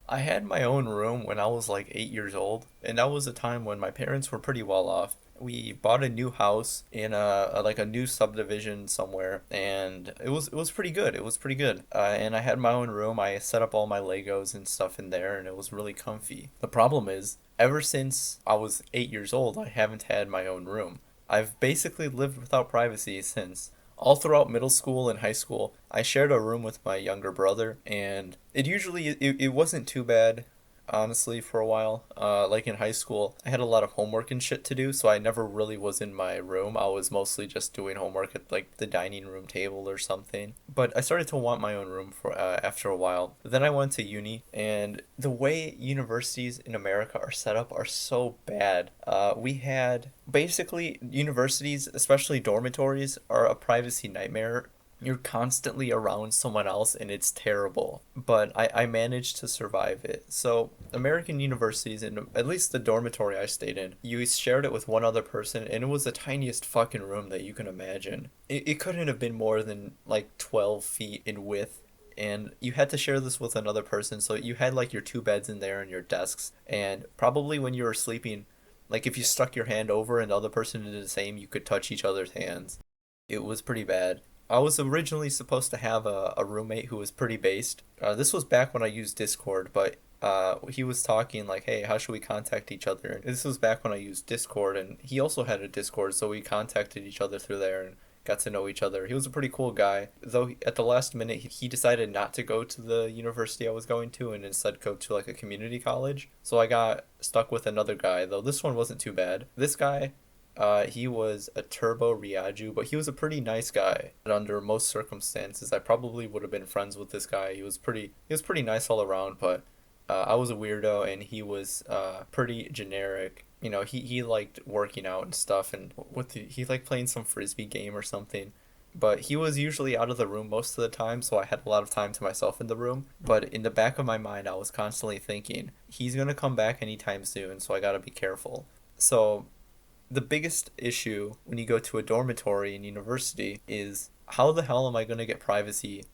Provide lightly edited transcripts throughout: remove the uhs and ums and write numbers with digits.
I had my own room when I was like 8 years old, and that was a time when my parents were pretty well off. We bought a new house in like a new subdivision somewhere, and it was pretty good. It was pretty good. And I had my own room. I set up all my Legos and stuff in there, and it was really comfy. The problem is, ever since I was 8 years old, I haven't had my own room. I've basically lived without privacy since. All throughout middle school and high school, I shared a room with my younger brother, and it wasn't too bad, honestly, for a while. Like in high school, I had a lot of homework and shit to do, so I never really was in my room. I was mostly just doing homework at like the dining room table or something. But I started to want my own room for after a while. Then I went to uni, and the way universities in America are set up are so bad. We had basically universities, especially dormitories, are a privacy nightmare. You're constantly around someone else and it's terrible. But I managed to survive it. So, American universities, and at least the dormitory I stayed in, you shared it with one other person and it was the tiniest fucking room that you can imagine. It couldn't have been more than like 12 feet in width. And you had to share this with another person, so you had like your two beds in there and your desks. And probably when you were sleeping, like if you stuck your hand over and the other person did the same, you could touch each other's hands. It was pretty bad. I was originally supposed to have a roommate who was pretty based. This was back when I used Discord, but he was talking like, hey, how should we contact each other? And this was back when I used Discord, and he also had a Discord, so we contacted each other through there and got to know each other. He was a pretty cool guy, though at the last minute he decided not to go to the university I was going to and instead go to like a community college. So I got stuck with another guy, though this one wasn't too bad. This guy, he was a turbo Riaju, but he was a pretty nice guy. And under most circumstances, I probably would have been friends with this guy. He was pretty nice all around, but I was a weirdo and he was pretty generic. You know, he liked working out and stuff, and he liked playing some frisbee game or something. But he was usually out of the room most of the time, so I had a lot of time to myself in the room. But in the back of my mind, I was constantly thinking, he's gonna come back anytime soon, so I gotta be careful. So the biggest issue when you go to a dormitory in university is how the hell am I going to get privacy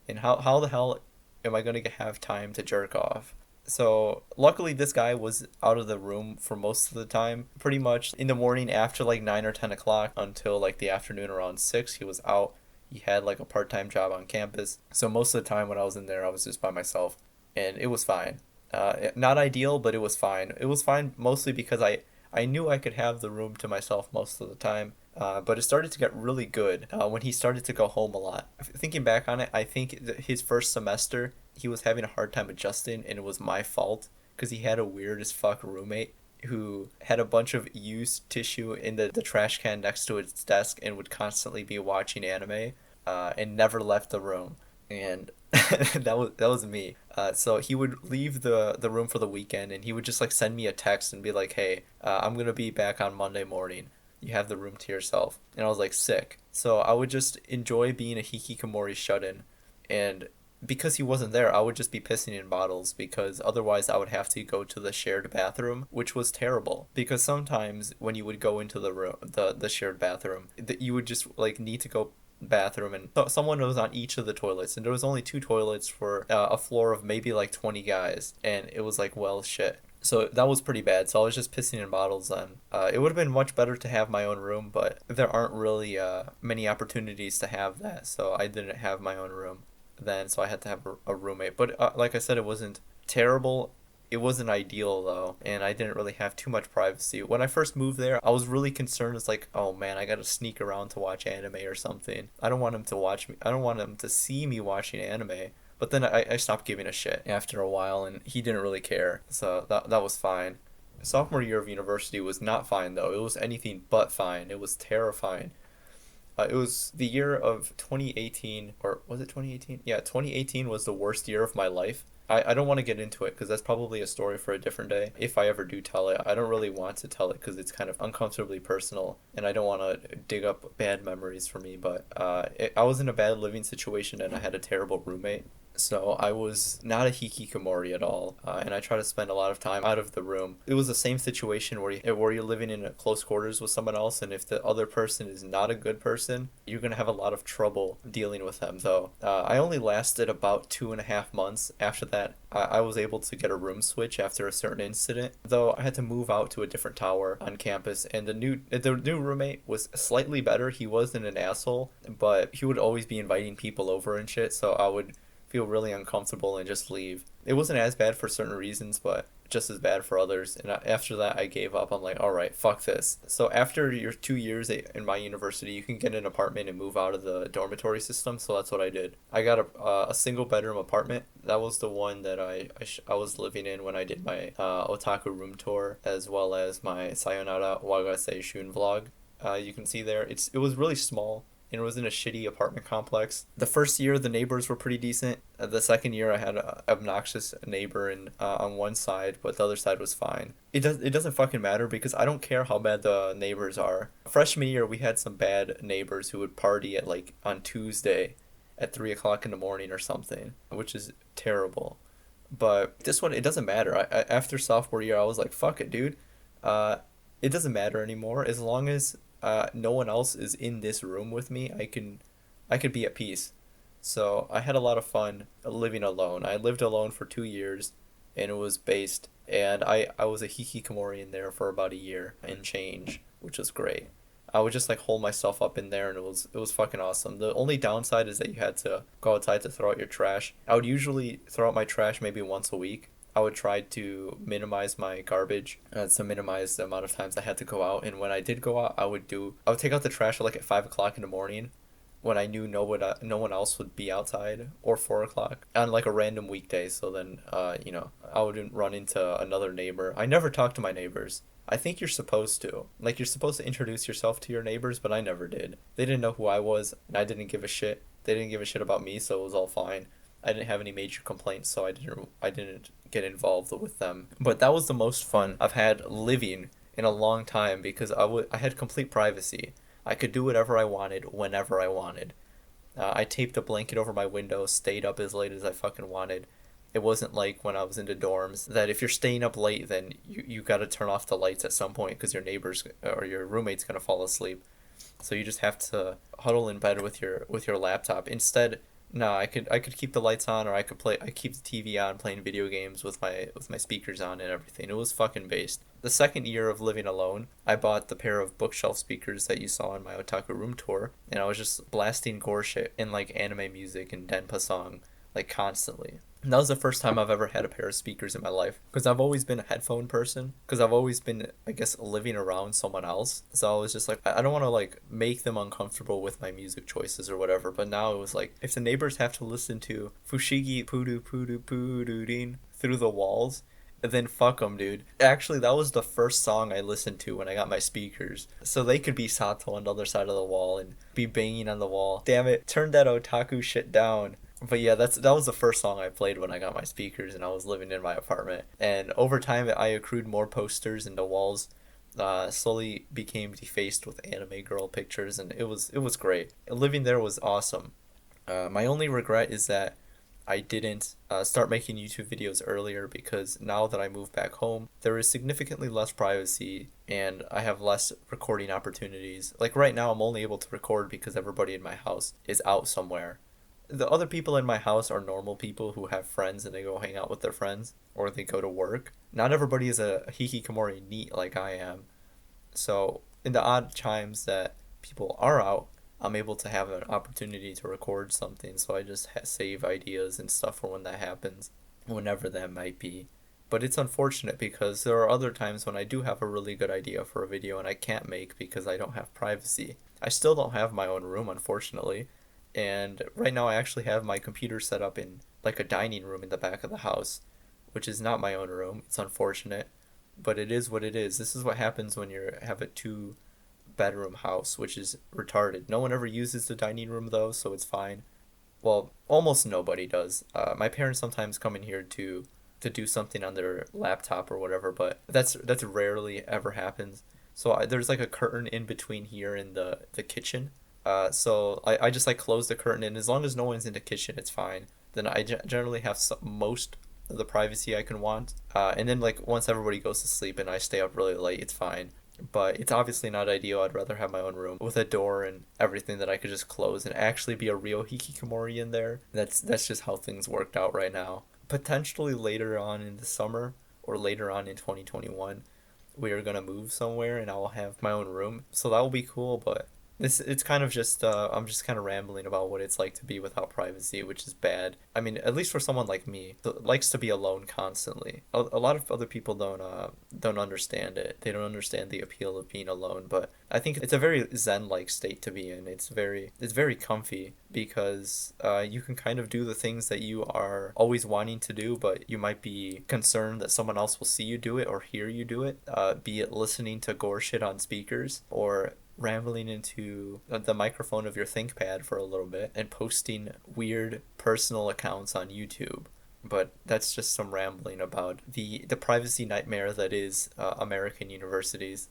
and how the hell am I going to have time to jerk off? So luckily this guy was out of the room for most of the time. Pretty much in the morning after like 9 or 10 o'clock until like the afternoon around 6, he was out. He had like a part-time job on campus. So most of the time when I was in there, I was just by myself and it was fine. Not ideal, but it was fine. It was fine mostly because I knew I could have the room to myself most of the time. But it started to get really good when he started to go home a lot. Thinking back on it, I think his first semester he was having a hard time adjusting, and it was my fault because he had a weird as fuck roommate who had a bunch of used tissue in the trash can next to his desk and would constantly be watching anime and never left the room. And that was me. So he would leave the room for the weekend, and he would just like send me a text and be like, "Hey, I'm gonna be back on Monday morning. You have the room to yourself." And I was like, sick. So I would just enjoy being a hikikomori shut-in, and because he wasn't there, I would just be pissing in bottles because otherwise I would have to go to the shared bathroom, which was terrible. Because sometimes when you would go into the room, the shared bathroom, you would just like need to go bathroom and someone was on each of the toilets and there was only two toilets for a floor of maybe like 20 guys and it was like well shit, so that was pretty bad. So I was just pissing in bottles then. It would have been much better to have my own room, but there aren't really many opportunities to have that, so I didn't have my own room then, so I had to have a roommate. But like I said, it wasn't terrible. It wasn't ideal though, and I didn't really have too much privacy. When I first moved there, I was really concerned. It's like, oh man, I gotta sneak around to watch anime or something. I don't want him to watch me. I don't want him to see me watching anime. But then I stopped giving a shit after a while, and he didn't really care. So that was fine. Sophomore year of university was not fine though. It was anything but fine. It was terrifying. It was the year of 2018, or was it 2018? Yeah, 2018 was the worst year of my life. I don't want to get into it because that's probably a story for a different day. If I ever do tell it, I don't really want to tell it because it's kind of uncomfortably personal and I don't want to dig up bad memories for me. But I was in a bad living situation and I had a terrible roommate. So I was not a hikikomori at all, and I try to spend a lot of time out of the room. It was the same situation where you're living in a close quarters with someone else, and if the other person is not a good person, you're gonna have a lot of trouble dealing with them. Though I only lasted about 2.5 months. After that, I was able to get a room switch after a certain incident. Though I had to move out to a different tower on campus, and the new roommate was slightly better. He wasn't an asshole, but he would always be inviting people over and shit. So I would feel really uncomfortable and just leave. It wasn't as bad for certain reasons, but just as bad for others. And after that, I gave up. I'm like, all right, fuck this. So after your 2 years in my university, you can get an apartment and move out of the dormitory system. So that's what I did. I got a single bedroom apartment. That was the one that I was living in when I did my otaku room tour, as well as my Sayonara Wagase Shun vlog. You can see there, it was really small, and it was in a shitty apartment complex. The first year, the neighbors were pretty decent. The second year, I had an obnoxious neighbor on one side, but the other side was fine. It doesn't fucking matter because I don't care how bad the neighbors are. Freshman year, we had some bad neighbors who would party at like on Tuesday at 3 o'clock in the morning or something, which is terrible. But this one, it doesn't matter. After sophomore year, I was like, fuck it, dude. Uh, it doesn't matter anymore as long as no one else is in this room with me. I could be at peace. So I had a lot of fun living alone. I lived alone for 2 years, and it was based. And I was a hikikomori in there for about a year and change, which was great. I would just like hold myself up in there, and it was fucking awesome. The only downside is that you had to go outside to throw out your trash. I would usually throw out my trash maybe once a week. I would try to minimize my garbage, to minimize the amount of times I had to go out. And when I did go out, I would take out the trash like at 5 o'clock in the morning, when I knew no one else would be outside, or 4 o'clock on like a random weekday. So then, I wouldn't run into another neighbor. I never talked to my neighbors. I think you're supposed to. Like, you're supposed to introduce yourself to your neighbors, but I never did. They didn't know who I was, and I didn't give a shit. They didn't give a shit about me, so it was all fine. I didn't have any major complaints, so I didn't get involved with them. But that was the most fun I've had living in a long time because I had complete privacy. I could do whatever I wanted whenever I wanted. I taped a blanket over my window, stayed up as late as I fucking wanted. It wasn't like when I was in the dorms that if you're staying up late, then you got to turn off the lights at some point because your neighbors or your roommate's gonna fall asleep. So you just have to huddle in bed with your laptop. Instead, no, I could keep the lights on, or I keep the TV on playing video games with my speakers on and everything. It was fucking based. The second year of living alone, I bought the pair of bookshelf speakers that you saw in my otaku room tour, and I was just blasting gore shit and like anime music and denpa song like constantly. And that was the first time I've ever had a pair of speakers in my life. Because I've always been a headphone person. Because I've always been, I guess, living around someone else. So I was just like, I don't want to like make them uncomfortable with my music choices or whatever. But now it was like, if the neighbors have to listen to Fushigi Pudu Pudu Pudu Din through the walls, then fuck them, dude. Actually, that was the first song I listened to when I got my speakers. So they could be Sato on the other side of the wall and be banging on the wall. Damn it, turn that otaku shit down. But yeah, that was the first song I played when I got my speakers and I was living in my apartment. And over time, I accrued more posters, and the walls slowly became defaced with anime girl pictures, and it was great. Living there was awesome. My only regret is that I didn't start making YouTube videos earlier, because now that I moved back home, there is significantly less privacy and I have less recording opportunities. Like right now, I'm only able to record because everybody in my house is out somewhere. The other people in my house are normal people who have friends and they go hang out with their friends or they go to work. Not everybody is a hikikomori neat like I am. So in the odd times that people are out, I'm able to have an opportunity to record something. So I just save ideas and stuff for when that happens, whenever that might be. But it's unfortunate because there are other times when I do have a really good idea for a video and I can't make because I don't have privacy. I still don't have my own room, unfortunately. And right now I actually have my computer set up in like a dining room in the back of the house, which is not my own room. It's unfortunate, but it is what it is. This is what happens when you have a two-bedroom house, which is retarded. No one ever uses the dining room though, so it's fine. Well, almost nobody does. My parents sometimes come in here to do something on their laptop or whatever, but that's rarely ever happens. So there's like a curtain in between here and the kitchen. So I just like close the curtain, and as long as no one's in the kitchen, it's fine. then I generally have most of the privacy I can want. And then like once everybody goes to sleep and I stay up really late, it's fine. But it's obviously not ideal. I'd rather have my own room with a door and everything that I could just close and actually be a real hikikomori in there. That's just how things worked out right now. Potentially later on in the summer or later on in 2021, we are gonna move somewhere and I will have my own room. So that will be cool, but it's kind of just I'm just kind of rambling about what it's like to be without privacy, which is bad. I mean, at least for someone like me that likes to be alone constantly. A lot of other people don't understand it. They don't understand the appeal of being alone, but I think it's a very zen-like state to be in. It's very comfy because you can kind of do the things that you are always wanting to do, but you might be concerned that someone else will see you do it or hear you do it. Be it listening to gore shit on speakers or rambling into the microphone of your ThinkPad for a little bit and posting weird personal accounts on YouTube. But that's just some rambling about the privacy nightmare that is American universities.